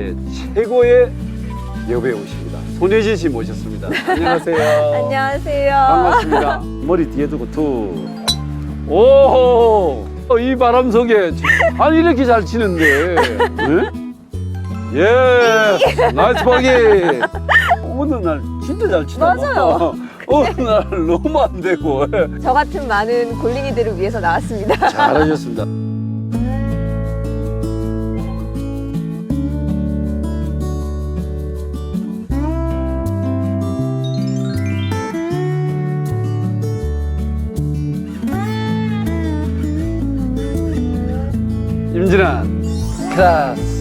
세계 최고의 여배우십니다. 손예진 씨 모셨습니다. 안녕하세요. 안녕하세요. 반갑습니다. 머리 뒤에 두고 오, 이 바람 속에 아니 이렇게 잘 치는데. 네? 예, 나이스 버기. 어느 날 진짜 잘 치다. 맞아요. 어느 날 너무 안 되고. 저 같은 많은 골린이들을 위해서 나왔습니다. 잘하셨습니다. 임진환 클라스.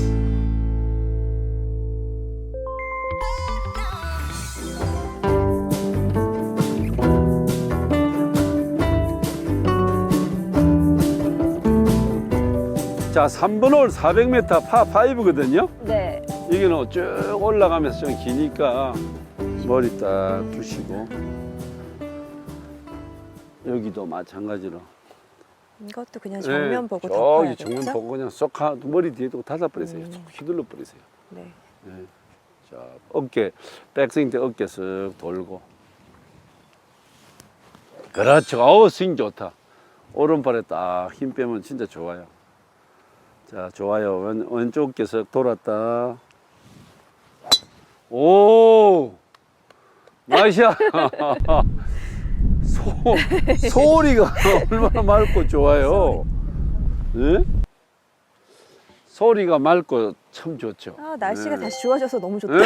자, 3번 홀 400m 파5거든요. 네. 여기는 쭉 올라가면서 좀 기니까 머리 딱 두시고, 여기도 마찬가지로. 이것도 그냥 정면 보고 저기 덮어야겠죠? 정면 보고 그냥 쏙 머리 뒤에 두고 닫아버리세요. 쏙 휘둘러 버리세요. 네. 네. 자, 어깨, 백스윙 때 어깨 쓱 돌고. 그렇죠. 어우, 스윙 좋다. 오른발에 딱 힘 빼면 진짜 좋아요. 자, 좋아요. 왼쪽 어깨 쓱 돌았다. 오! 나이스야! 소리가 얼마나 맑고 좋아요. 네? 소리가 맑고 참 좋죠. 아, 날씨가 네. 다시 좋아져서 너무 좋다. 네,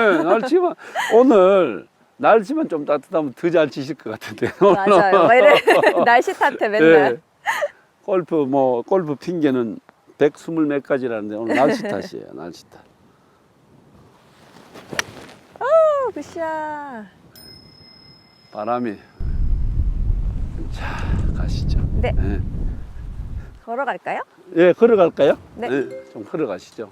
오늘 날씨만 좀 따뜻하면 더 잘 치실 것 같은데. 맞아요. 막 이래. 날씨 탓해 맨날. 네. 골프 핑계는 120 몇 가지라는데 오늘 날씨 탓이에요. 날씨 탓. 오, 굿샷. 바람이. 자, 가시죠. 네. 네. 걸어갈까요? 예, 걸어갈까요? 네. 좀 걸어가시죠.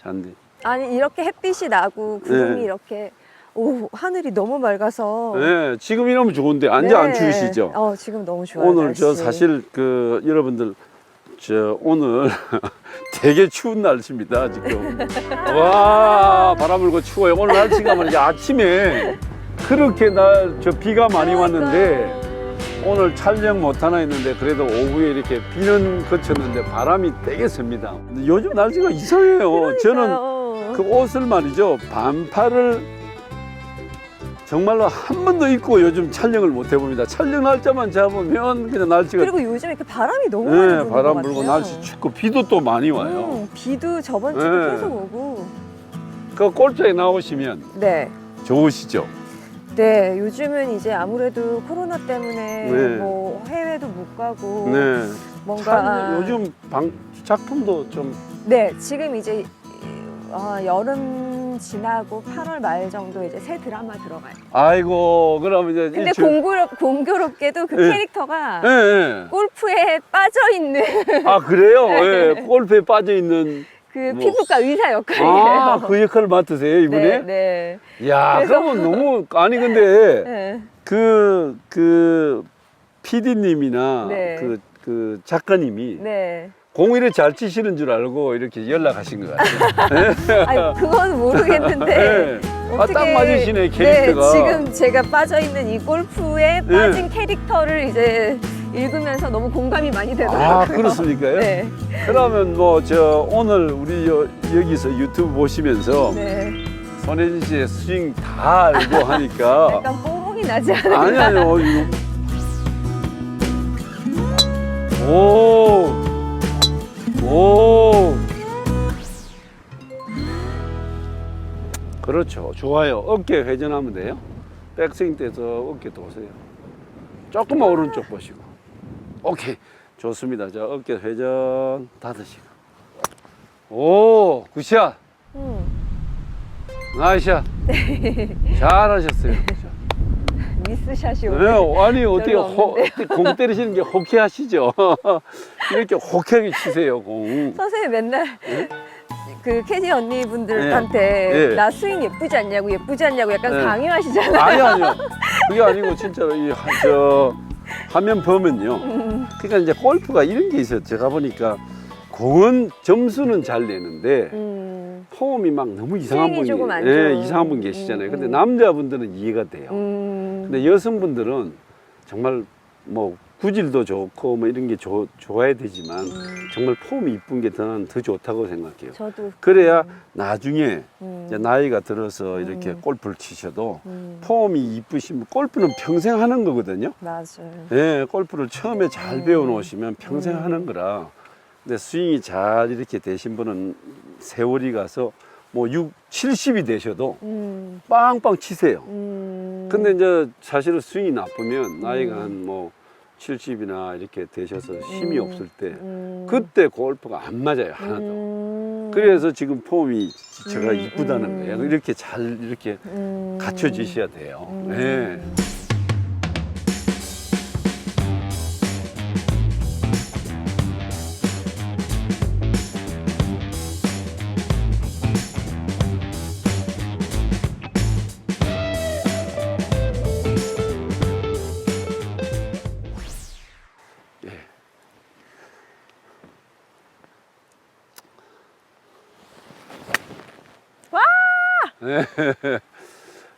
잔디. 아니, 이렇게 햇빛이 나고 구름이 네. 이렇게 오, 하늘이 너무 맑아서. 네, 지금 이러면 좋은데 완전 안 추우시죠? 지금 너무 좋아요. 오늘 날씨. 저 사실 여러분들 오늘 되게 추운 날씨입니다 지금. 와, 바람 불고 추워요. 오늘 날씨가 말이죠, 아침에 그렇게 저 비가 많이 왔는데 오늘 촬영 못 하나 했는데 그래도 오후에 이렇게 비는 그쳤는데 바람이 되게 셉니다. 근데 요즘 날씨가 이상해요. 저는 그 옷을 말이죠, 반팔을 정말로 한 번도 입고 요즘 촬영을 못 해봅니다. 촬영 날짜만 잡으면 그냥 날씨가. 그리고 요즘에 이렇게 바람이 너무 많이 부는 바람 것 불고 같아요. 날씨 춥고 비도 또 많이 와요. 비도 저번 주에 네. 계속 오고. 그 골프에 나오시면 네. 좋으시죠? 네, 요즘은 이제 아무래도 코로나 때문에 네. 뭐 해외도 못 가고 네. 뭔가 요즘 작품도 좀. 네, 지금 이제 여름 지나고 8월 말 정도 이제 새 드라마 들어가요. 아이고, 그럼 이제. 근데 공교롭게도 그 네. 캐릭터가 네. 골프에 빠져 있는 아, 그래요? 네. 골프에 빠져 있는. 그 뭐. 피부과 의사 역할이에요. 아, 그 역할을 맡으세요, 이분이? 네. 이야, 그래서- 그러면 너무. 아니, 근데. 네. 그 PD님이나 네. 그 작가님이 네. 공일에 잘 치시는 줄 알고 이렇게 연락하신 것 같아요. 아니, 그건 모르겠는데. 네. 아, 딱 맞으시네, 캐릭터가. 네, 지금 제가 빠져 있는 이 골프에 빠진 캐릭터를 이제 읽으면서 너무 공감이 많이 되더라고요. 아, 그렇습니까요? 네. 그러면 오늘 우리 여기서 유튜브 보시면서 네. 손예진 씨의 스윙 다 알고 하니까. 약간 뽀롱이 나지 않아요? 아니요, 이거. 오. 그렇죠. 좋아요. 어깨 회전하면 돼요. 백스윙 때서 어깨 도세요. 조금만 오른쪽 보시고. 오케이. 좋습니다. 자, 어깨 회전 닫으시고. 오, 굿샷. 나이스샷. 잘하셨어요. 미스샷이 오늘 네, 아니 어떻게 별로 없는데요. 어떻게 공 때리시는 게 호쾌하시죠? 이렇게 호쾌하게 치세요, 공. 선생님 맨날 그 캐디 언니분들한테 네. 네. 나 스윙 예쁘지 않냐고 약간 네. 강요하시잖아요. 아니요. 그게 아니고 진짜로 저 화면 보면요. 그러니까 이제 골프가 이런 게 있어요. 제가 보니까 공은 점수는 잘 내는데 폼이 막 너무 이상한 스윙이 분이 조금 안 예, 좋은. 이상한 분 계시잖아요. 근데 남자분들은 이해가 돼요. 근데 여성분들은 정말 뭐 구질도 좋고 뭐 이런 게 좋아야 되지만 정말 폼이 이쁜 게 더 좋다고 생각해요. 저도. 그래야 나중에 음. 이제 나이가 들어서 이렇게 골프를 치셔도 음. 폼이 이쁘시면 골프는 평생 하는 거거든요. 맞아요. 예, 골프를 처음에 잘 배워 놓으시면 평생 하는 거라. 근데 스윙이 잘 이렇게 되신 분은 세월이 가서 뭐 70이 되셔도 빵빵 치세요. 근데 이제 사실은 스윙이 나쁘면 나이가 한 뭐 70이나 이렇게 되셔서 힘이 없을 때 그때 골프가 안 맞아요, 하나도. 그래서 지금 폼이 제가 이쁘다는 거예요. 이렇게 잘 이렇게 갖춰지셔야 돼요. 네.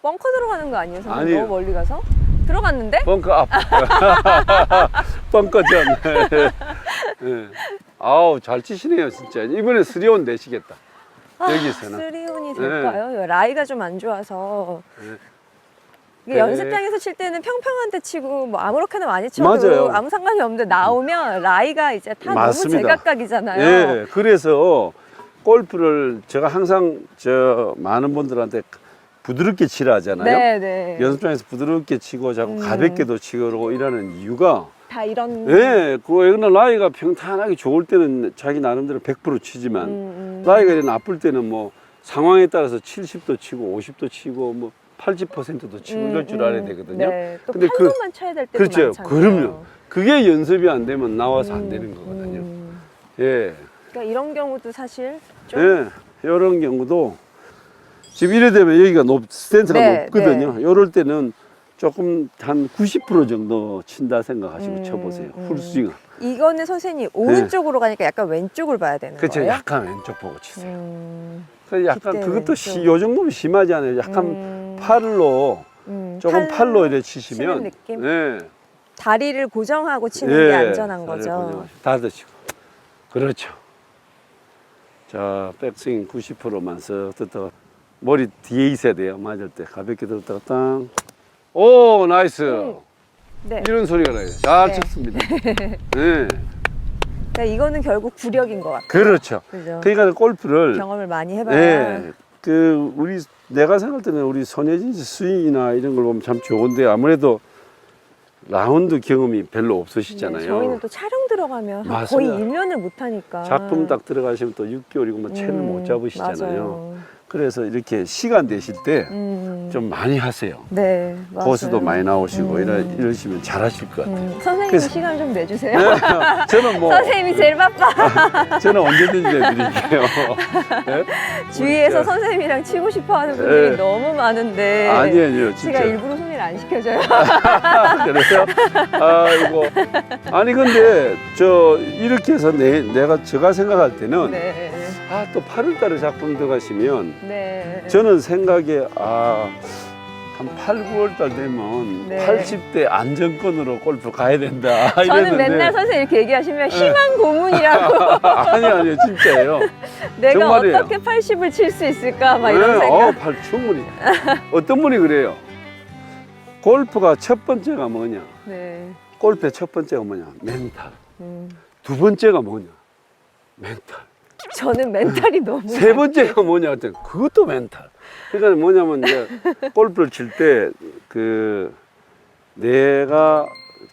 벙커 들어가는 거 아니에요? 선생님? 아니에요. 너무 멀리 가서? 들어갔는데? 벙커 앞. 벙커 전. 네. 아우, 잘 치시네요, 진짜. 이번에 3온 내시겠다. 여기서는. 3온이 될까요? 라이가 좀 안 좋아서. 이게 네. 연습장에서 칠 때는 평평한 데 치고 뭐 아무렇게나 많이 쳐도 맞아요. 아무 상관이 없는데 나오면 라이가 이제 다 맞습니다. 너무 제각각이잖아요. 예, 그래서 골프를 제가 항상 많은 분들한테 부드럽게 치라 하잖아요. 네. 연습장에서 부드럽게 치고 자꾸 가볍게도 치고 이러는 이유가 다 이런. 예, 그러나 나이가 평탄하게 좋을 때는 자기 나름대로 100% 치지만 나이가 이제 나쁠 때는 뭐 상황에 따라서 70도 치고 50도 치고 뭐 80%도 치고 이럴 줄 알아야 되거든요. 네. 또 근데 팔로만 쳐야 될 때도 그렇죠. 많잖아요. 그럼요. 그게 연습이 안 되면 나와서 안 되는 거거든요. 예. 그러니까 이런 경우도 사실 좀. 예. 이런 경우도 지금 이래 되면 여기가 스탠스가 네, 높거든요. 이럴 때는 조금 한 90% 정도 친다 생각하시고 쳐보세요. 풀스윙을. 이거는 선생님 오른쪽으로 가니까 약간 왼쪽을 봐야 되는 그렇죠. 거예요? 약간 왼쪽 보고 치세요. 그때 약간 그것도 왼쪽. 요 정도면 심하지 않아요. 약간 팔로 조금 팔로 이렇게 치시면 치는 느낌? 예. 다리를 고정하고 치는 게 안전한 거죠. 다 드시고. 그렇죠. 자, 백스윙 90%만 쓱 뜯다가 머리 뒤에 있어야 돼요. 맞을 때 가볍게 들었다가 땅. 오, 나이스. 네. 이런 소리가 나요. 잘 네. 쳤습니다. 네. 그러니까 이거는 결국 구력인 것 같아요. 그렇죠. 그죠? 그러니까 골프를 경험을 많이 해봐야. 예, 내가 생각할 때는 우리 손예진 씨 스윙이나 이런 걸 보면 참 좋은데 아무래도 라운드 경험이 별로 없으시잖아요. 네, 저희는 또 촬영 들어가면 거의 맞습니다. 1년을 못 하니까. 작품 딱 들어가시면 또 6개월이고 뭐 채를 못 잡으시잖아요. 맞아요. 그래서 이렇게 시간 되실 때 좀 많이 하세요. 네, 맞아요. 고수도 많이 나오시고 이러시면 잘하실 것 같아요. 선생님이 그래서- 시간 좀 내주세요. 네, 저는 뭐 선생님이 제일 바빠. 저는 언제든지 해드릴게요. 네? 주위에서 진짜. 선생님이랑 치고 싶어하는 분들이 네. 너무 많은데. 아니에요, 진짜. 제가 일부러 손을 안 시켜줘요. 그래요? 아이고. 아니 근데 이렇게 해서 제가 생각할 때는 네. 또 8월달에 작품 들어가시면 네. 저는 생각에 한 8, 9월달 되면 네. 80대 안정권으로 골프 가야 된다. 저는 이랬는데. 맨날 선생님 이렇게 얘기하시면 희망 고문이라고. 아니요, 진짜예요. 내가 정말이에요. 어떻게 80을 칠 수 있을까 막 이런 네, 생각. 충분히. 어떤 분이 그래요. 골프가 첫 번째가 뭐냐? 네. 골프의 첫 번째가 뭐냐? 멘탈. 음. 두 번째가 뭐냐? 멘탈. 저는 멘탈이 너무. 세 번째가 뭐냐? 했더니 그것도 멘탈. 그러니까 뭐냐면 이제 골프를 칠 때 내가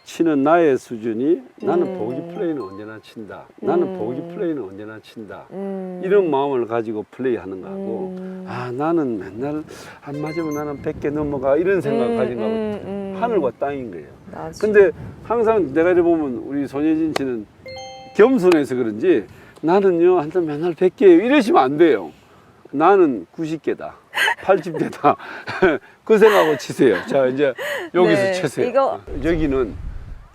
치는 나의 수준이 나는 보기 플레이는 언제나 친다. 나는 보기 플레이는 언제나 친다. 이런 마음을 가지고 플레이하는 거하고 나는 맨날 안 맞으면 나는 100개 넘어가 이런 생각 가진 거하고 하늘과 땅인 거예요. 맞아. 근데 항상 내가 이래 보면 우리 손예진 씨는 겸손해서 그런지 나는요 한참 맨날 100개예요 이러시면 안 돼요. 나는 90개다 80개다 그 생각하고 치세요. 자 이제 여기서 네, 치세요. 이거 여기는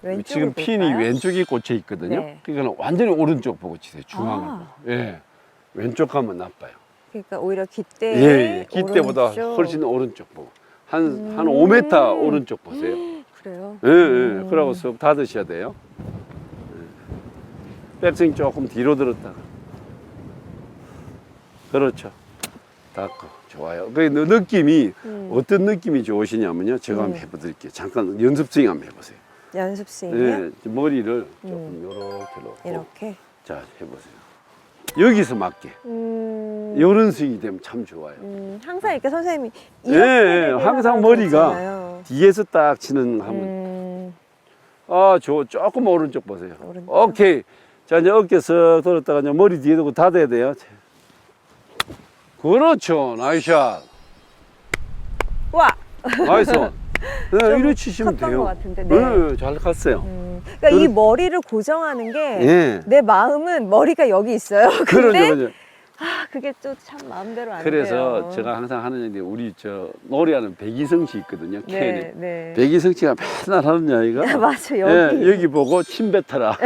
왼쪽을 지금 핀이 볼까요? 왼쪽에 꽂혀 있거든요. 네. 그러니까 완전히 오른쪽 보고 치세요. 중앙을 아. 보고. 예. 왼쪽 가면 나빠요. 그러니까 오히려 깃대 예, 깃대보다 오른쪽. 훨씬 오른쪽 보고 한 5m 오른쪽 보세요. 그래요? 예, 예. 그러고 쓱 닫으셔야 돼요. 예. 백스윙 조금 뒤로 들었다가. 그렇죠. 닫고. 좋아요. 그 느낌이 어떤 느낌이 좋으시냐면요. 제가 한번 해보드릴게요. 잠깐 연습 스윙 한번 해보세요. 연습 스윙이요? 예, 머리를 조금 요렇게 놓고. 이렇게? 자, 해보세요. 여기서 맞게. 이런 스윙이 되면 참 좋아요. 항상 이렇게 선생님이 예, 이렇게 예, 항상 머리가 있잖아요. 뒤에서 딱 치는 하면 조금 오른쪽 보세요. 오른쪽. 오케이. 자, 이제 어깨 쓱 돌았다가 이제 머리 뒤에 두고 닫아야 돼요. 그렇죠. 나이샷. 와! 나이스. 네, 좀 이래 치시면 컸던 돼요. 것 같은데, 네. 네, 잘 갔어요. 그러니까 이 머리를 고정하는 게 내 예. 마음은 머리가 여기 있어요. 그러죠, 근데 그러죠. 그게 또 참 마음대로 안 그래서 돼요. 제가 항상 하는 얘기, 우리 노래하는 백이성 씨 있거든요. 네, 캔에. 네. 백이성 씨가 맨날 하는 이야기가 맞아, 여기. 예, 여기 보고 침 뱉어라.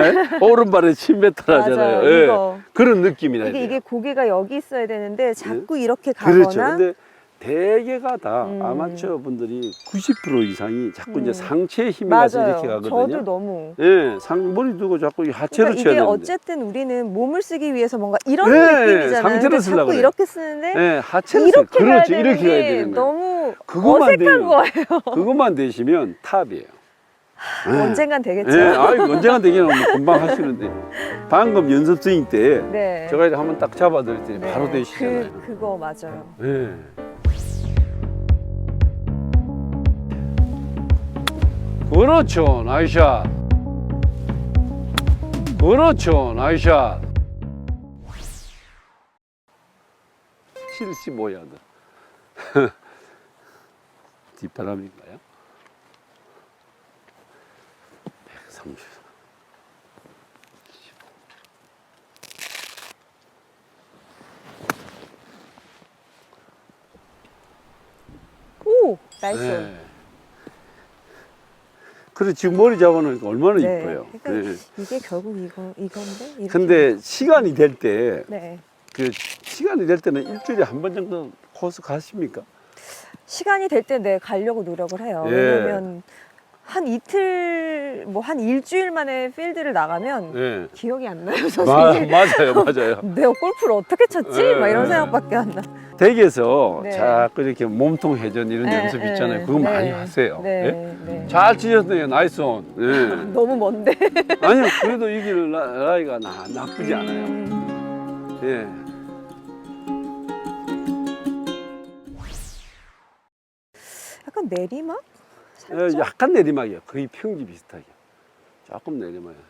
오른발에 침 뱉어라 하잖아요. 맞아요, 예. 이거. 그런 느낌이라 이게 고개가 여기 있어야 되는데 자꾸 이렇게 가거나 그렇죠. 근데 대개가 다 아마추어 분들이 90% 이상이 자꾸 이제 상체에 힘이 가서 맞아요. 이렇게 가거든요. 저도 너무. 예, 머리 두고 자꾸 하체로 그러니까 쳐야 이게 되는데. 어쨌든 우리는 몸을 쓰기 위해서 뭔가 이런 네, 느낌이잖아요. 상체를 근데 쓰려고 자꾸 그래요. 이렇게 쓰는데 예, 하체로 이렇게 가야 그렇죠. 되는 이렇게 가야 게 되는 거예요. 너무 그것만 어색한 되면- 거예요. 그것만 되시면 탑이에요. 언젠간 되겠죠. 예, 아이 언젠가 되기는 뭐 금방 하시는데 방금 연습 스윙 때 네. 제가 이렇게 한번 딱 잡아드렸더니 네. 바로 되시잖아요. 그거 맞아요. 예. 그렇죠, 나이샷. 그렇죠, 나이샷. 75야드. 뒷바람인가요? 130. 오, 나이스. 네. 그래 지금 머리 잡아놓으니까 얼마나 네. 이뻐요. 그러니까 네. 이게 결국 이건데. 이렇게. 근데 시간이 될 때, 네. 그 시간이 될 때는 일주일에 한 번 정도 코스 가십니까? 시간이 될 때 네, 가려고 노력을 해요. 예. 왜냐면 한 이틀, 뭐 한 일주일 만에 필드를 나가면 예. 기억이 안 나요, 선생님. 맞아요, 맞아요. 내가 골프를 어떻게 쳤지? 예, 막 이런 예. 생각밖에 안 나. 댁에서 네. 자꾸 이렇게 몸통 회전 이런 네, 연습 네, 있잖아요. 그거 네. 많이 하세요. 네, 예? 네. 잘 치셨네요, 나이스 온. 예. 너무 먼데. 아니요, 그래도 이길 나이가 나쁘지 않아요. 예. 약간 내리막? 예, 약간 내리막이에요. 거의 평지 비슷하게. 조금 내리막이에요.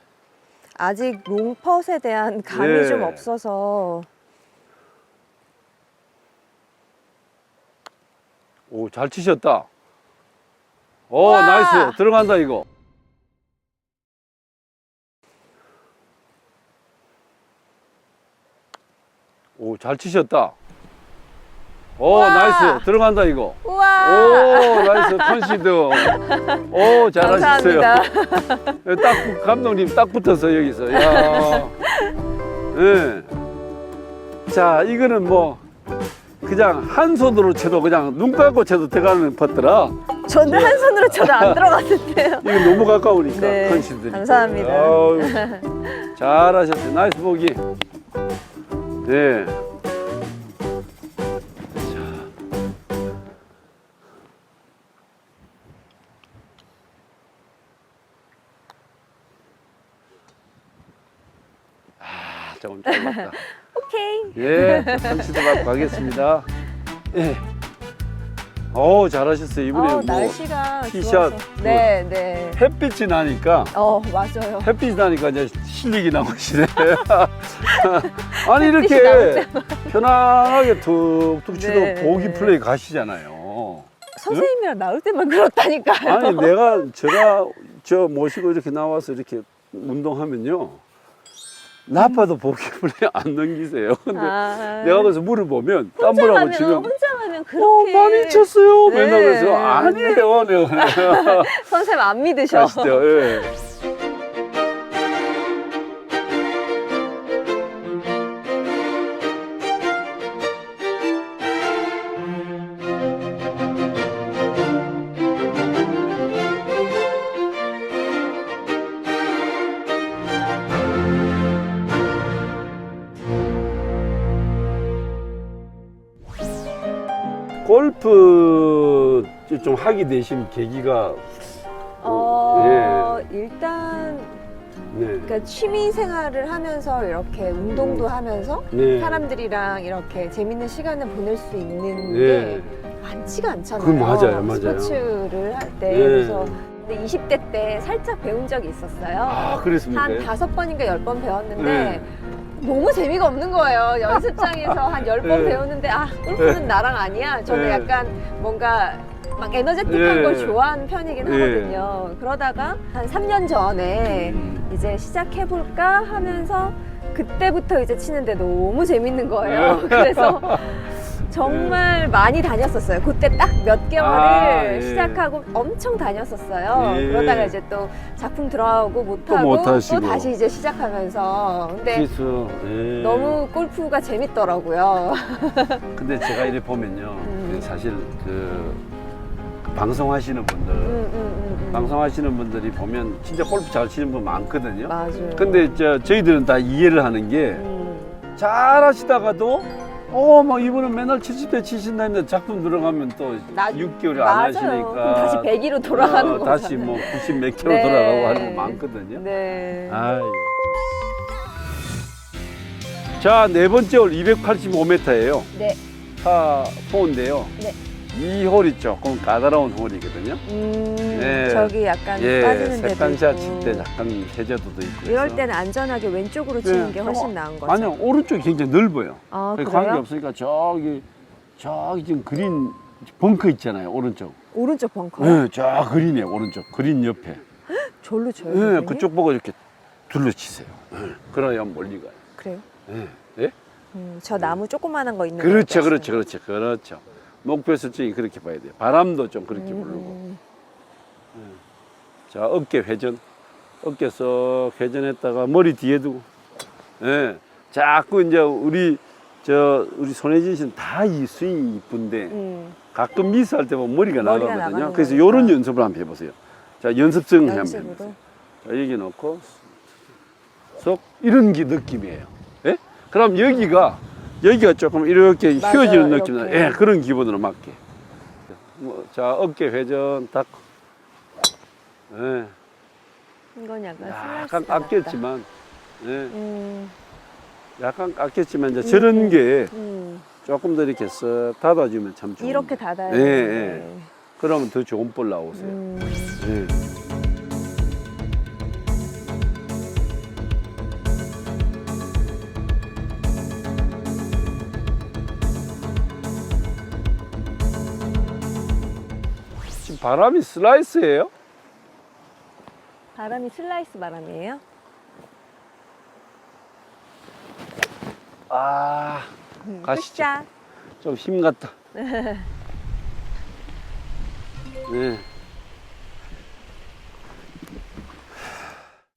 아직 롱펫에 대한 감이 네. 좀 없어서. 오, 잘 치셨다. 오, 와! 나이스. 들어간다, 이거. 오, 잘 치셨다. 오, 와! 나이스. 들어간다, 이거. 우와! 오, 나이스. 컨시드. 오, 잘하셨어요. 감사합니다. 감독님 딱 붙어서 여기서. 야. 예. 자, 이거는 뭐, 그냥 한 손으로 쳐도 그냥 눈 감고 쳐도 들어가는 퍼트라. 저는 한 손으로 쳐도 안 들어갔는데요. 이거 너무 가까우니까 네, 컨시드. 감사합니다. 잘하셨어요. 나이스 보기. 네. 조금 짧았다. 오케이. 예, 컨시드 받고 가겠습니다. 예. 오, 잘하셨어요. 이번에 뭐 날씨가 티샷, 좋아서. 그 네, 네. 햇빛이 나니까 맞아요. 햇빛이 나니까 이제 실력이 나오시네. 아니 햇빛이 이렇게 편안하게 툭툭 치고 네. 보기 플레이 가시잖아요. 선생님이랑 나올 때만 그렇다니까요. 아니 제가 저 모시고 이렇게 나와서 이렇게 운동하면요. 나빠도 보기 플레이 안 넘기세요. 근데 내가 그래서 물어보면 땀불하고 치면 혼자만은 그렇게 많이 쳤어요. 네. 맨날 그래서 아니에요. 내가 선생님 안 믿으셔. 아시죠? 예. 골프 좀 하게 되신 계기가 일단 네. 그러니까 취미 생활을 하면서 이렇게 운동도 하면서 네. 사람들이랑 이렇게 재밌는 시간을 보낼 수 있는 네. 게 많지가 않잖아요. 그 맞아요. 스포츠를 할 때. 네. 그래서 근데 20대 때 살짝 배운 적이 있었어요. 아, 그랬습니까? 한 5번인가 10번 배웠는데 네. 너무 재미가 없는 거예요. 연습장에서 한 10번 네. 배웠는데 골프는 나랑 아니야. 저는 네. 약간 뭔가 막 에너제틱한 네. 걸 좋아하는 편이긴 네. 하거든요. 그러다가 한 3년 전에 이제 시작해볼까 하면서 그때부터 이제 치는데 너무 재밌는 거예요. 그래서 정말 많이 다녔었어요. 그때 딱 몇 개월을 예. 시작하고 엄청 다녔었어요. 예. 그러다가 이제 또 작품 들어가고 또 못하고 못하시고. 또 다시 이제 시작하면서 근데 그래서 너무 골프가 재밌더라고요. 근데 제가 이래 보면요, 사실 방송하시는 분들, 방송하시는 분들이 보면 진짜 골프 잘 치는 분 많거든요. 맞아요. 근데 저희들은 다 이해를 하는 게 잘하시다가도 막 이분은 맨날 70대 치신다 했는데 작품 들어가면 또 6개월을 안 맞아요. 하시니까 그럼 다시 100위로 돌아가는 거잖아요. 다시 뭐 90 몇 킬로 네. 돌아가고 하는 거 많거든요. 네. 아이. 자, 네 번째 홀 285m예요. 네. 파4인데요. 네. 이 홀이 조금 까다로운 홀이거든요. 네. 저기 약간 빠지는 데도 색간샷 있고. 칠 때 약간 해저도도 있고. 이럴 해서. 때는 안전하게 왼쪽으로 치는 게 훨씬 나은 거죠. 아니요, 오른쪽이 굉장히 넓어요. 아, 관계 그래요? 없으니까 저기 지금 그린 벙커 있잖아요, 오른쪽. 오른쪽 벙커? 네, 저 그린이에요, 오른쪽. 그린 옆에. 절로 쳐요? 네, 선생님? 그쪽 보고 이렇게 둘러치세요. 네. 그래야 멀리 가요. 그래요? 네. 네? 저 나무 조그만한 거 있는 그렇죠, 거 그렇죠. 목표 설정이 그렇게 봐야 돼요. 바람도 좀 그렇게 불고. 자, 어깨 회전. 어깨 쏙 회전했다가 머리 뒤에 두고. 예. 자꾸 이제 우리 손혜진 씨는 다 이 스윙이 이쁜데 가끔 미스할 때 보면 머리가 나가거든요. 나가는 그래서 거니까. 요런 연습을 한번 해보세요. 자, 연습성 한번 연습으로? 해보세요. 자, 여기 놓고 쏙 이런 게 느낌이에요. 예? 그럼 여기가 조금 이렇게 맞아요, 휘어지는 느낌 나요. 이렇게. 예, 그런 기분으로 맞게. 자, 어깨 회전 딱. 예. 이건 약간 약간 슬라이스 깎였지만, 예. 약간 깎였지만 이제 저런 게 조금 더 이렇게 쓱 닫아주면 참 좋은. 이렇게 닫아야 예, 되는데. 예. 그러면 더 좋은 볼 나오세요. 예. 지금 바람이 슬라이스예요? 바람이 슬라이스 바람이에요? 아, 가시죠. 끝샷. 좀 힘 같다. 네.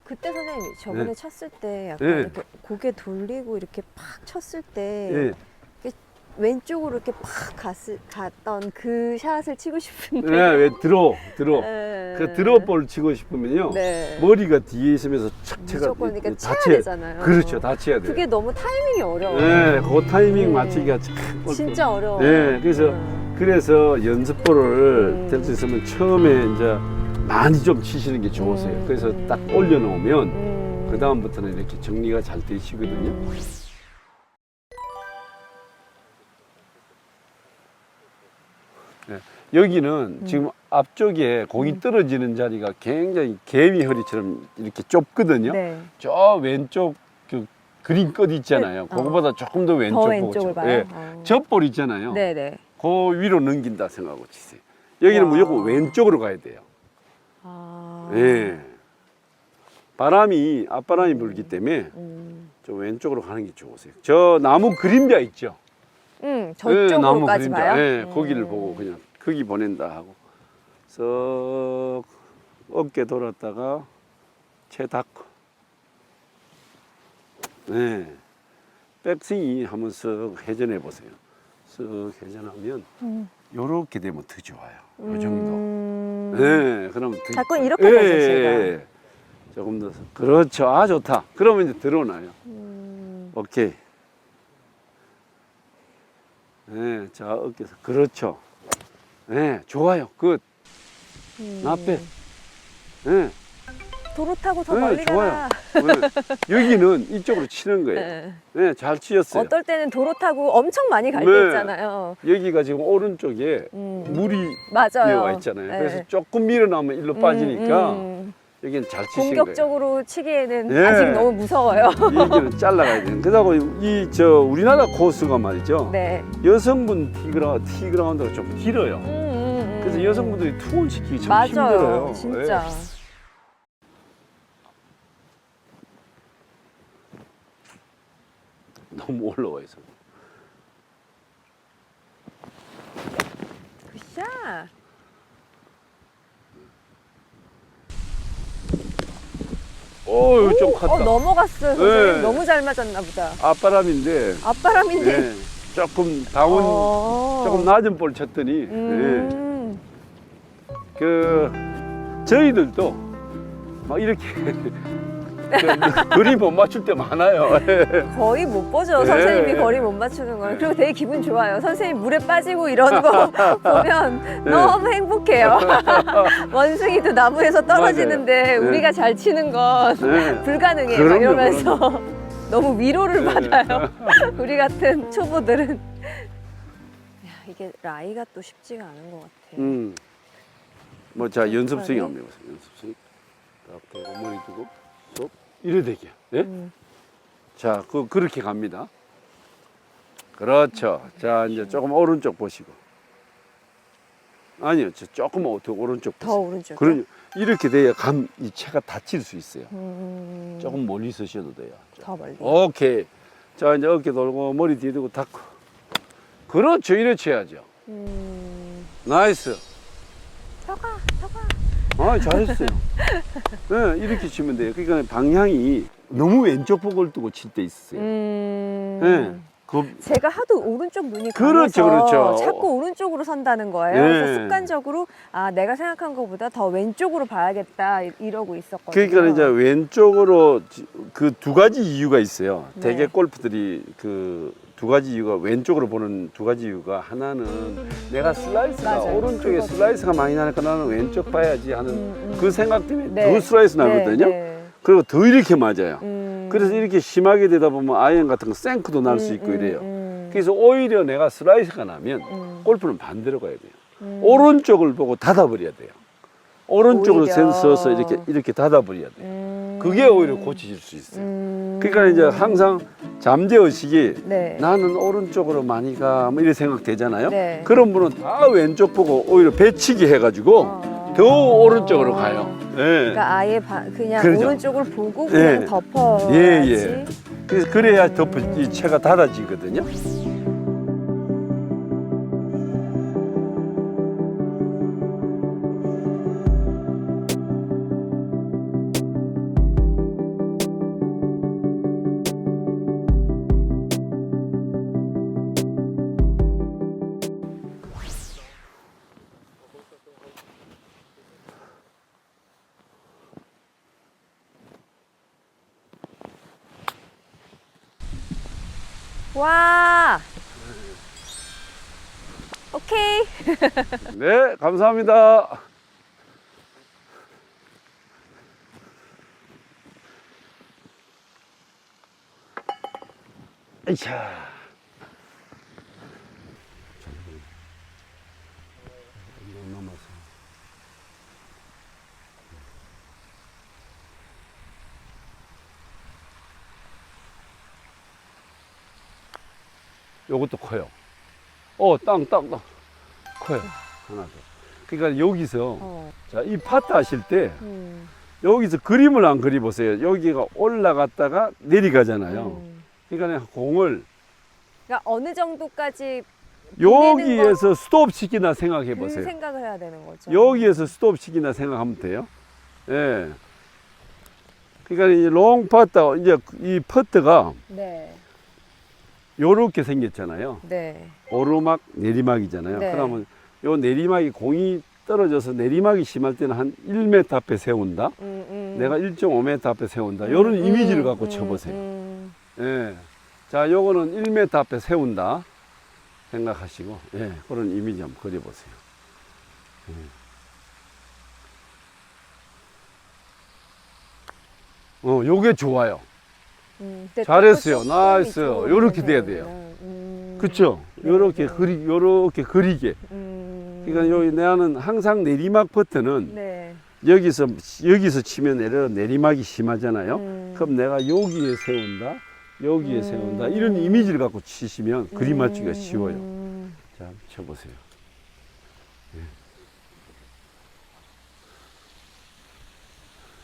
그때 선생님 저번에 네. 쳤을 때 약간 네. 이렇게 고개 돌리고 이렇게 팍 쳤을 때 예. 이렇게 왼쪽으로 이렇게 팍 갔던 그 샷을 치고 싶은데. 네, 왜 들어. 네. 그 드롭볼 치고 싶으면요. 네. 머리가 뒤에 있으면서 착 쳐가 무조건 이렇게 쳐야 다쳐야 되잖아요. 그렇죠, 다쳐야 돼요. 그게 너무 타이밍이 어려워요. 네, 그 타이밍 네. 맞추기가 참 진짜 어려워요. 네, 그래서 연습볼을 될 수 있으면 처음에 이제 많이 좀 치시는 게 좋으세요. 그래서 딱 올려놓으면 그 다음부터는 이렇게 정리가 잘 되시거든요. 네, 여기는 지금 앞쪽에 공이 떨어지는 자리가 굉장히 개미 허리처럼 이렇게 좁거든요. 네. 저 왼쪽 그 그린 끝 있잖아요. 네. 그거보다 조금 더 왼쪽 더 보고 왼쪽을 치고. 봐요? 예. 젖볼 있잖아요. 네네. 그 위로 넘긴다 생각하고 치세요. 여기는 와. 무조건 왼쪽으로 가야 돼요. 아. 예. 앞바람이 불기 때문에 좀 왼쪽으로 가는 게 좋으세요. 저 나무 그림자 있죠? 저쪽으로까지 그림자. 봐요? 예, 거기를 보고 그냥 거기 보낸다 하고 쓱 어깨 돌았다가 채 닫고 네. 백스윙이 한번 쓱 회전해 보세요. 쓱 회전하면 요렇게 되면 더 좋아요. 요 정도. 네, 그러면 더 자꾸 이렇게 되죠, 제가. 예. 조금 더. 그렇죠. 아, 좋다. 그러면 이제 들어오나요. 오케이. 네, 자, 어깨에서. 그렇죠. 네, 좋아요. 끝. 나빼. 네. 도로 타고 더 네, 멀리 좋아요. 가라. 네. 여기는 이쪽으로 치는 거예요. 네. 네, 잘 치셨어요. 어떨 때는 도로 타고 엄청 많이 갈 때 네. 있잖아요. 여기가 지금 오른쪽에 물이 맞아요. 와 있잖아요. 네. 그래서 조금 밀어나면 일로 빠지니까 음. 여기는 잘 치신 거예요. 공격적으로 치기에는 네. 아직 너무 무서워요. 여기는 잘라가야 돼요. 그러고 우리나라 코스가 말이죠. 네. 여성분 티그라운드가 좀 길어요. 그래서 여성분들이 투혼 시키기 참 맞아요. 힘들어요. 진짜. 네. 너무 올라와 있어. 굿샷. 오, 좀 컸다. 넘어갔어요. 네. 선생님. 너무 잘 맞았나 보다. 앞바람인데 앞바람인데. 네, 조금 다운, 조금 낮은 볼 쳤더니 네. 저희들도 막 이렇게 거리 못 맞출 때 많아요. 거의 못 보죠. 네. 선생님이 거리 못 맞추는 걸. 그리고 되게 기분 좋아요. 선생님 물에 빠지고 이런 거 보면 너무 행복해요. 원숭이도 나무에서 떨어지는데 맞아요. 네. 우리가 잘 치는 건 네. 불가능해요. 그럼요, 이러면서 너무 위로를 네. 받아요. 우리 같은 초보들은. 야, 이게 라이가 또 쉽지가 않은 것 같아요. 뭐, 자, 연습생이 한번 해보세요. 연습생. 딱 대고 머리 두고, 쏙. 이래 되게. 네? 자, 그렇게 갑니다. 그렇죠. 자, 이제 조금 오른쪽 보시고. 아니요, 조금 오른쪽 더 보세요. 오른쪽. 그러니 이렇게 돼야 이 채가 다칠 수 있어요. 조금 멀리 서셔도 돼요. 더 멀리. 오케이. 자, 이제 어깨 돌고 머리 뒤에 두고 닫고. 그렇죠. 이래 쳐야죠. 나이스. 더 가. 아, 잘했어요. 네, 이렇게 치면 돼요. 그러니까 방향이 너무 왼쪽 보고를 두고 칠 때 있어요. 네. 제가 하도 오른쪽 눈이 그렇죠, 강해서 그렇죠. 자꾸 오른쪽으로 선다는 거예요. 네. 그래서 습관적으로 내가 생각한 것보다 더 왼쪽으로 봐야겠다 이러고 있었거든요. 그러니까 이제 왼쪽으로 그 두 가지 이유가 있어요. 네. 대개 골프들이 그 두 가지 이유가 왼쪽으로 보는 두 가지 이유가 하나는 내가 슬라이스가 맞아요. 오른쪽에 그거죠. 슬라이스가 많이 나니까 나는 왼쪽 봐야지 하는 그 생각 때문에 네. 더 슬라이스 나거든요. 네. 그리고 더 이렇게 맞아요. 네. 그래서 이렇게 심하게 되다 보면 아이언 같은 거 생크도 날 수 있고 이래요. 그래서 오히려 내가 슬라이스가 나면 골프는 반대로 가야 돼요. 오른쪽을 보고 닫아버려야 돼요. 오른쪽으로 오히려. 서서 이렇게 닫아버려야 돼요. 그게 오히려 고쳐질 수 있어요. 그러니까 이제 항상 잠재의식이 네. 나는 오른쪽으로 많이 가, 뭐 이런 생각 되잖아요. 네. 그런 분은 다 왼쪽 보고 오히려 배치기 해가지고 더 오른쪽으로 가요. 예. 그러니까 아예 그냥 그러죠. 오른쪽을 보고 그냥 예. 덮어야지. 예. 그래서 그래야 이 채가 닫아지거든요. 와. 오케이. 네, 감사합니다. 이차. 요것도 커요. 땅. 커요. 하나 더. 그러니까 여기서, 자, 이 파트 하실 때, 여기서 그림을 안 그려보세요. 여기가 올라갔다가 내려가잖아요. 그러니까 공을 그러니까 어느 정도까지 여기에서 스톱 시키나 생각해 그 보세요. 생각을 해야 되는 거죠. 여기에서 스톱 시키나 생각하면 돼요. 예. 그러니까 이제 롱 파트, 이제 이 퍼트가 네. 요렇게 생겼잖아요. 네. 오르막, 내리막이잖아요. 네. 그러면 요 내리막이 공이 떨어져서 내리막이 심할 때는 한 1m 앞에 세운다. 내가 1.5m 앞에 세운다. 이런 이미지를 갖고 쳐보세요. 예. 자, 요거는 1m 앞에 세운다 생각하시고, 예, 그런 이미지 한번 그려보세요. 요게 좋아요. 근데 잘했어요. 조금 나이스. 이쪽으로 요렇게 돼야 되네요. 돼요. 네, 그쵸? 요렇게 네. 요렇게 그리게. 그러니까 여기 내는 항상 내리막 퍼트는 네. 여기서 치면 내리막이 심하잖아요. 그럼 내가 여기에 세운다, 여기에 세운다 이런 이미지를 갖고 치시면 그림 맞추기가 쉬워요. 자, 쳐보세요. 예.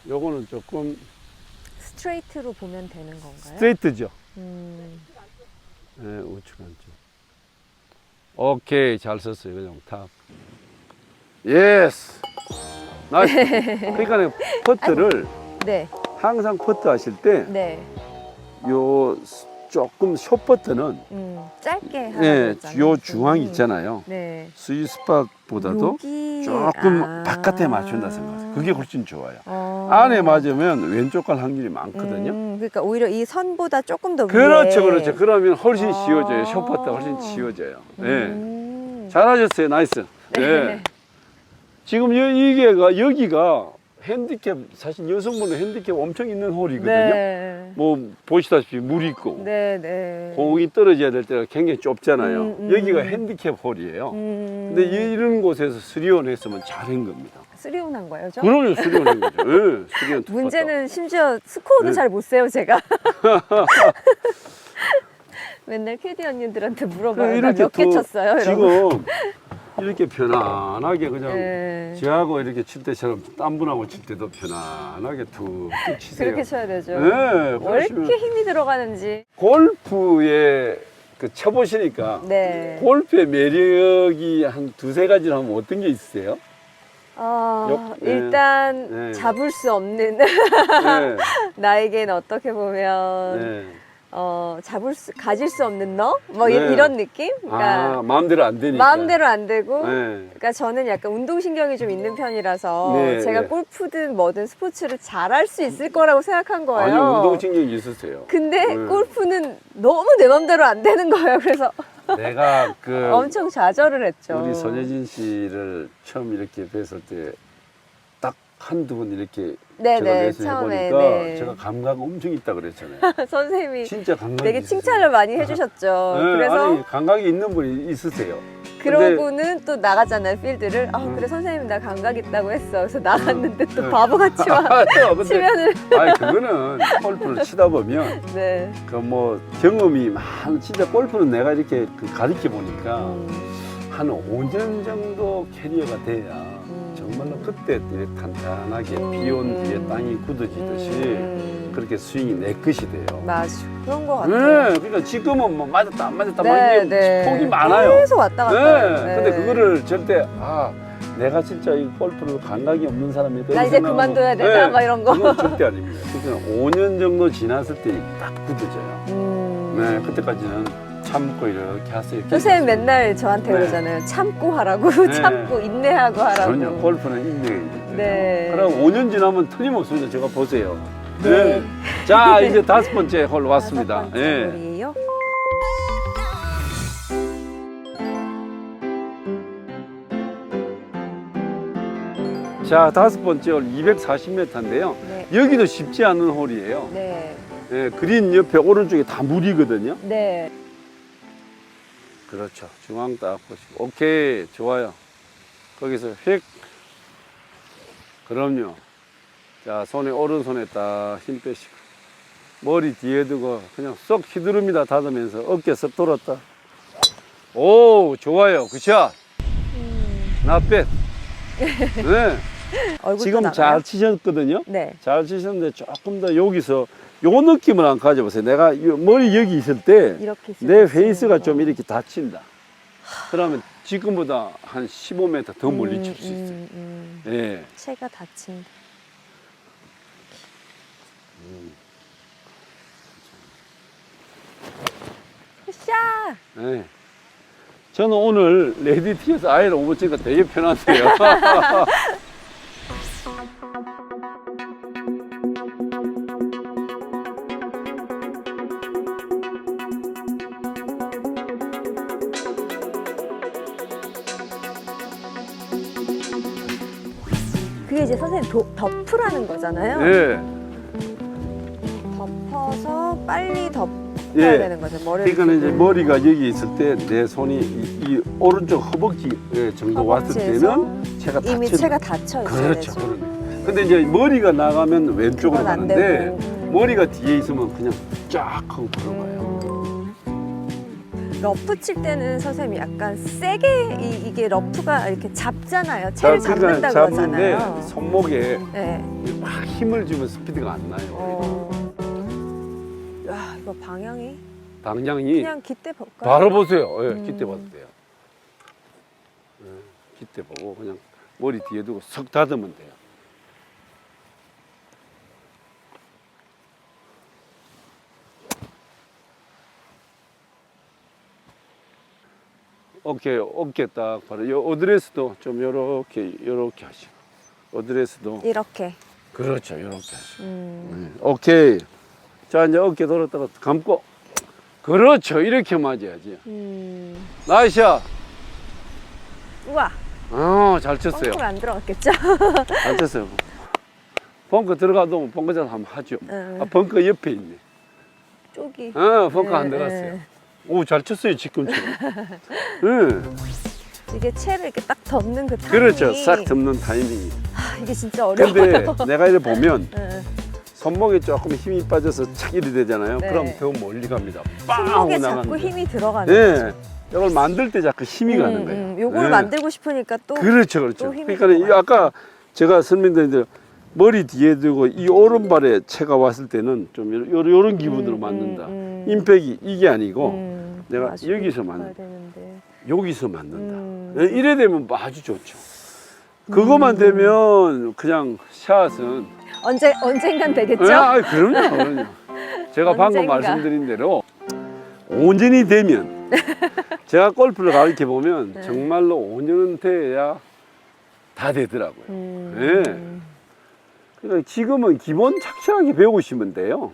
요거는 조금 스트레이트로 보면 되는 건가요? 스트레이트죠. 음, 예, 우측 안쪽. 오케이, 잘 썼어요. 그냥 탑. 예스. 나이스. 그러니까 퍼트를 네, 항상 퍼트 하실 때 네. 요 조금 숏퍼트는 짧게 하라고 예, 했잖아요. 요 중앙 있잖아요. 네. 스위스팟보다도 여기, 조금 바깥에 맞춘다 생각하세요. 그게 훨씬 좋아요. 어. 안에 맞으면 왼쪽 갈 확률이 많거든요. 그러니까 오히려 이 선보다 조금 더 그렇죠, 위에. 그렇죠. 그러면 훨씬 아. 쉬워져요. 숏퍼트가 훨씬 쉬워져요. 예. 음. 잘하셨어요. 나이스. 네. 예. 지금 여기가 핸디캡, 사실 여성분은 핸디캡 엄청 있는 홀이거든요. 네. 뭐 보시다시피 물이 있고 네, 네. 공이 떨어져야 될 때가 굉장히 좁잖아요. 여기가 음. 핸디캡 홀이에요. 근데 근데 이런 곳에서 수리온 했으면 잘한 겁니다. 쓰리온한 거예요, 저? 그럼요, 수리온 한 거죠. 예, 수리온 투 문제는 심지어 스코어도 네. 잘 못 세요, 제가. 맨날 캐디 언니들한테 물어봐요. 몇 개 쳤어요? 이러고. 지금 이렇게 편안하게 그냥 네. 저하고 이렇게 칠 때처럼 딴 분하고 칠 때도 편안하게 툭툭 치세요. 그렇게 쳐야 되죠. 네, 왜 그러시면 이렇게 힘이 들어가는지. 골프에 그 쳐보시니까 네. 골프의 매력이 한 두세 가지를 하면 어떤 게 있으세요? 네. 일단 네. 잡을 수 없는 네, 나에겐 어떻게 보면 네. 가질 수 없는 너? 뭐 네. 이런 느낌? 그러니까 마음대로 안 되니까. 마음대로 안 되고 네. 그러니까 저는 약간 운동신경이 좀 있는 편이라서 네, 제가 네. 골프든 뭐든 스포츠를 잘할 수 있을 거라고 생각한 거예요. 아니요, 운동신경이 있으세요. 근데 네. 골프는 너무 내 맘대로 안 되는 거예요. 그래서 내가 엄청 좌절을 했죠. 우리 손예진 씨를 처음 이렇게 뵀을 때 딱 한두 번 이렇게 네네, 제가 레슨 처음에, 해보니까 네. 제가 감각 엄청 있다 그랬잖아요. 선생님이 진짜 감각이 되게 있으세요. 칭찬을 많이 해주셨죠. 네, 그래서 아니, 감각이 있는 분이 있으세요. 그러고는 또 나가잖아요, 필드를. 그래 선생님 나 감각 있다고 했어. 그래서 나갔는데 또 바보같이 막 아니요, 근데 치면은 아니 그거는 골프를 치다 보면 네. 그 뭐 경험이 진짜 골프는 내가 이렇게 가르쳐 보니까 한 5년 정도 캐리어가 돼야 정말로 그때 이렇게 탄탄하게 비 온 뒤에 땅이 굳어지듯이 그렇게 스윙이 내 것이 돼요. 맞아. 그런 거 같아요. 네, 그러니까 지금은 뭐 맞았다 안 맞았다 네, 막 이게 네. 폭이 많아요. 계속 왔다 갔다. 네. 근데 그거를 절대 내가 진짜 이 골프를 감각이 없는 사람이다. 나 이제 그만둬야 되나? 막 이런 거. 그건 절대 아닙니다. 그러니까 5년 정도 지났을 때 딱 굳어져요. 네, 그때까지는 참고 이렇게 하세요. 선생님 맨날 저한테 네. 그러잖아요. 참고 하라고, 네. 참고 인내하고 하라고. 전혀 골프는 인내이거든요. 네. 그럼 5년 지나면 틀림없습니다. 제가 보세요. 네. 자, 이제 5번째 홀 왔습니다. 5번째 예. 홀이에요. 자, 5번째 홀 240m인데요. 네. 여기도 쉽지 않은 홀이에요. 네. 예, 그린 옆에 오른쪽에 다 물이거든요. 네. 그렇죠. 중앙 딱 보시고. 오케이. 좋아요. 거기서 휙. 그럼요. 자, 오른손에 딱 힘 빼시고. 머리 뒤에 두고 그냥 쏙 휘두릅니다. 닫으면서 어깨 쓱 돌았다. 오, 좋아요. 굿샷. Not bad. 네. 얼굴도 지금 나가요? 잘 치셨거든요. 네. 잘 치셨는데 조금 더 여기서 요 느낌을 한번 가져보세요. 내가 머리 여기 있을 때 이렇게 내 있을 때 페이스가 치는 좀 거. 이렇게 닫힌다. 그러면 지금보다 한 15m 더 멀리 칠 수 있어요. 예. 체가 다친다. 샷! 예. 저는 오늘 레디티에서 아이를 못 치니까 되게 편한데요. 그게 이제 선생님 덮으라는 거잖아요. 예. 덮어서 빨리 덮어야 예. 되는 거죠. 머리를. 그러니까 이제 머리가 여기 있을 때 내 손이 이 오른쪽 허벅지 정도 왔을 때는 채가 이미 닫혀. 채가 닫혀 있어요. 그렇죠. 그러네. 근데 이제 머리가 나가면 왼쪽으로 그건 안 가는데 되고. 머리가 뒤에 있으면 그냥 쫙 하고 그런 거예요. 러프 칠 때는 선생님이 약간 세게 이게 러프가 이렇게 잡잖아요. 채를 그러니까 잡는다 잡는데 그러잖아요. 손목에 네. 확 힘을 주면 스피드가 안 나요. 야, 이거 방향이 방향이 그냥 깃대 볼까요? 바로 보세요. 예, 깃대 봐도 돼요. 예, 깃대 보고 그냥 머리 뒤에 두고 석 닫으면 돼요. 어깨 딱 바로 요 어드레스도 좀 요렇게 하시고 어드레스도 이렇게. 그렇죠. 요렇게 하시고 네, 오케이. 자 이제 어깨 돌았다가 감고 그렇죠. 이렇게 맞아야지. 나이스야. 우와. 잘 쳤어요. 펑크가 안 들어갔겠죠? 잘 쳤어요. 벙커 들어가도 벙커전 한번 하죠. 벙커 옆에 있네. 쪽이. 벙커 안 들어갔어요. 오, 잘 쳤어요, 지금처럼. 응. 이게 채를 이렇게 딱 덮는 그 타이밍이. 그렇죠. 싹 덮는 타이밍이. 이게 진짜 어려워요. 근데 내가 이래 보면 네. 손목에 조금 힘이 빠져서 착 이리 되잖아요. 네. 그럼 더 멀리 갑니다. 빵 하고 손목에 자꾸 나가는데. 힘이 들어가는 네. 거죠. 이걸 만들 때 자꾸 힘이 가는 거예요. 요걸 네. 만들고 싶으니까 또. 그렇죠, 그렇죠. 또 힘이 그러니까 이 들어가요. 아까 제가 설명드린 대로 머리 뒤에 두고 이 오른발에 채가 왔을 때는 좀 요런 기분으로 맞는다. 임팩이 이게 아니고 내가 맞아, 여기서 봐야 맞는 되는데. 여기서 맞는다. 이래 되면 아주 좋죠. 그것만 되면 그냥 샷은 언젠간 되겠죠? 그럼요. 제가 방금 언젠가. 말씀드린 대로 온전히 되면 제가 골프를 가르쳐 보면 네. 정말로 5년은 돼야 다 되더라고요. 네. 그러니까 지금은 기본 착실하게 배우시면 돼요.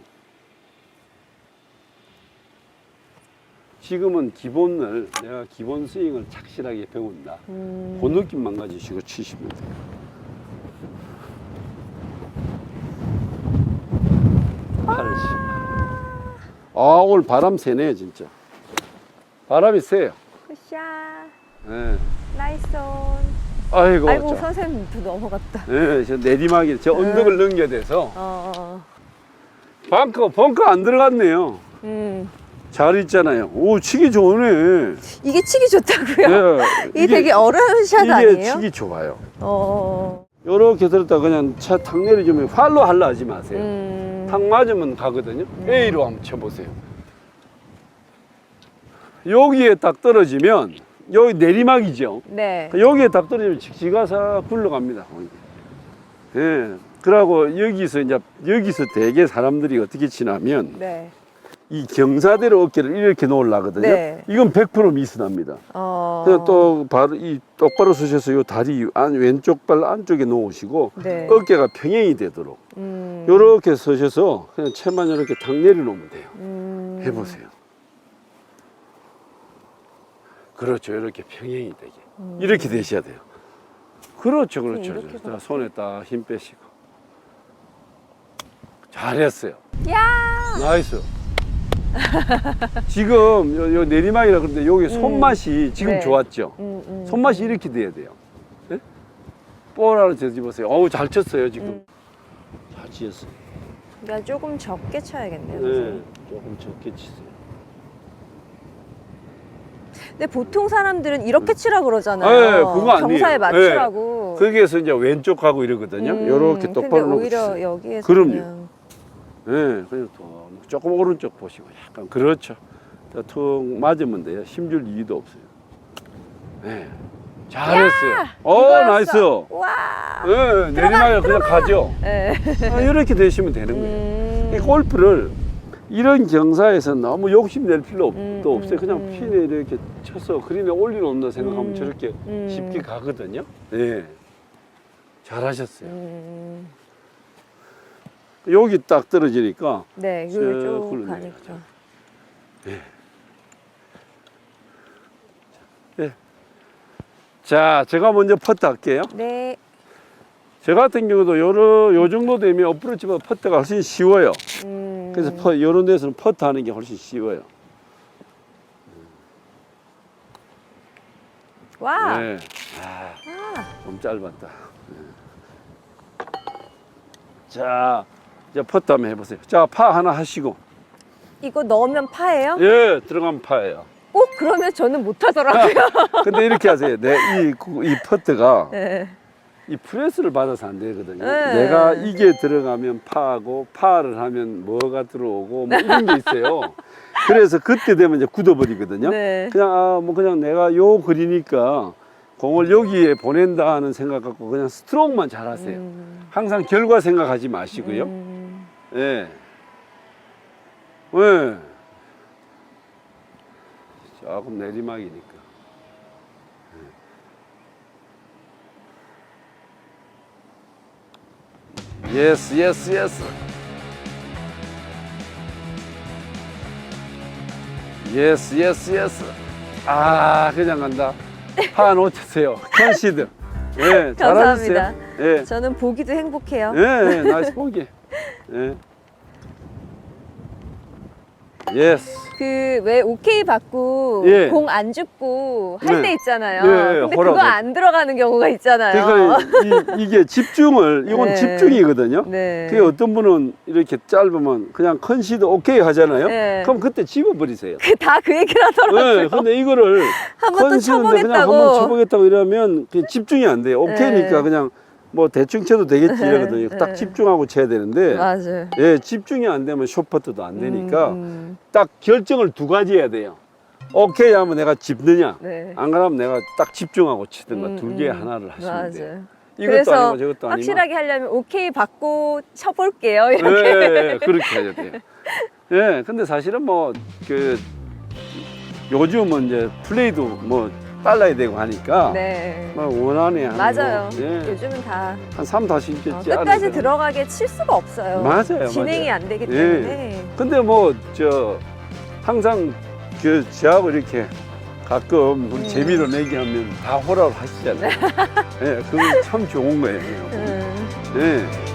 지금은 기본을 내가 기본 스윙을 착실하게 배운다. 그 느낌만 가지시고 치시면 돼요. 오늘 바람 세네요, 진짜. 바람이 세요. 굿샷. 네. 나이스 온. 아이고, 자. 선생님도 넘어갔다. 네, 저 내리막이, 저 언덕을 넘겨야 돼서. 벙커 안 들어갔네요. 잘 있잖아요. 오, 치기 좋네. 이게 치기 좋다고요? 네, 이게 되게 어려운 샷 이게 아니에요? 치기 좋아요. 어. 요렇게 들었다 그냥 차 탁 내려주면 팔로 하려 하지 마세요. 탁 맞으면 가거든요. A로 한번 쳐보세요. 여기에 딱 떨어지면 여기 내리막이죠. 네. 여기에 딱 떨어지면 직지가서 굴러갑니다. 예. 그러고 여기서 대개 사람들이 어떻게 치냐면 네. 이 경사대로 어깨를 이렇게 놓으려거든요. 네. 이건 100% 미스납니다. 그래서 또 바로 이 똑바로 서셔서 요 다리 왼쪽 발 안쪽에 놓으시고 네. 어깨가 평행이 되도록 요렇게 서셔서 그냥 채만 이렇게 탁 내려놓으면 돼요. 해보세요. 그렇죠. 이렇게 평행이 되게 이렇게 되셔야 돼요. 그렇죠, 그렇죠. 이렇게 자, 손에 딱 힘 빼시고 잘했어요. 야! 나이스. 지금 요 내리막이라 그러는데 여기 손맛이 지금 네. 좋았죠. 손맛이 이렇게 돼야 돼요. 네? 볼 하나 뒤집으세요. 어우, 잘 쳤어요 지금. 잘 치셨어요. 그러니까 조금 적게 쳐야겠네요. 네, 선생님. 조금 적게 치세요. 근데 보통 사람들은 이렇게 치라고 그러잖아요. 네, 그거 아니에요. 경사에 맞추라고. 거기에서 이제 왼쪽 하고 이러거든요. 요렇게 근데 똑바로 놓고 오히려 치세요. 여기에서 그럼요. 그냥. 네, 그냥 또 조금 오른쪽 보시고 약간 그렇죠. 자, 툭 맞으면 돼요. 힘줄 이유도 없어요. 네, 잘했어요. 나이스. 와. 네, 내리막에 그냥 가죠. 네. 이렇게 되시면 되는 거예요. 이 골프를 이런 경사에서 너무 욕심낼 필요도 없어요. 그냥 핀에 이렇게 쳐서 그린에 올려놓는다 생각하면 저렇게 쉽게 가거든요. 네, 잘하셨어요. 여기 딱 떨어지니까 네, 여기 쭉 쭉 굴러내려가죠. 가니까. 네. 자, 제가 먼저 퍼트 할게요. 네. 저 같은 경우도 요 정도 되면 어프로치보다 퍼트가 훨씬 쉬워요. 그래서 이런 데서는 퍼트 하는 게 훨씬 쉬워요. 와. 네. 좀 짧았다. 자, 이제 퍼트 한번 해보세요. 자, 파 하나 하시고. 이거 넣으면 파예요? 예, 들어가면 파예요. 그러면 저는 못하더라고요. 근데 이렇게 하세요. 이 퍼트가 네. 이 프레스를 받아서 안 되거든요. 네. 내가 이게 들어가면 파하고 파를 하면 뭐가 들어오고 뭐 이런 게 있어요. 그래서 그때 되면 이제 굳어버리거든요. 네. 그냥 그냥 내가 요 그리니까 공을 여기에 보낸다 하는 생각 갖고 그냥 스트로크만 잘 하세요. 항상 결과 생각하지 마시고요. 예. 예. 조금 내리막이니까. 예스, 예스, 예스. 예스, 예스, 예스. 그냥 간다. 파 놓치세요. 컨시드. 예, 잘하셨어요. 감사합니다. 예. 저는 보기도 행복해요. 예, 나이스 보기. 예. 예스. 그 왜 오케이 받고 예. 공 안 죽고 할 네. 때 있잖아요. 네, 근데 허락. 그거 안 들어가는 경우가 있잖아요. 그러니까 이게 집중을, 이건 네. 집중이거든요. 네. 그게 어떤 분은 이렇게 짧으면 그냥 컨시드 오케이 하잖아요. 네. 그럼 그때 집어버리세요. 다 그 얘기를 하더라고요. 네, 근데 이거를 한번 또 컨시드인데 그냥 쳐보겠다고. 한번 쳐보겠다고 이러면 그냥 집중이 안 돼요. 오케이니까 네. 그냥 뭐 대충 쳐도 되겠지 이러거든요. 네. 딱 집중하고 쳐야 되는데 맞아요. 예, 집중이 안 되면 숏퍼트도 안 되니까 딱 결정을 두 가지 해야 돼요. 오케이 하면 내가 집느냐, 네. 안 그러면 내가 딱 집중하고 치든가 둘 중에 하나를 하시면 맞아요. 돼요. 그래서 이것도 아니고 저것도 아니고. 확실하게 하려면 오케이 받고 쳐볼게요. 이렇게. 예, 그렇게 해야 돼요. 예, 근데 사실은 뭐 그 요즘은 이제 플레이도 뭐 빨라야 되고 하니까 네. 뭐 원안에 한 맞아요. 뭐, 예, 요즘은 다 한 3다시 있겠지. 끝까지 않을까요? 들어가게 칠 수가 없어요. 맞아요, 진행이 맞아요. 안 되기 예. 때문에. 근데 뭐 항상 그 저하고 이렇게 가끔 우리 재미로 내기 하면 다 호락을 하시잖아요. 예, 그건 참 좋은 거예요. 예.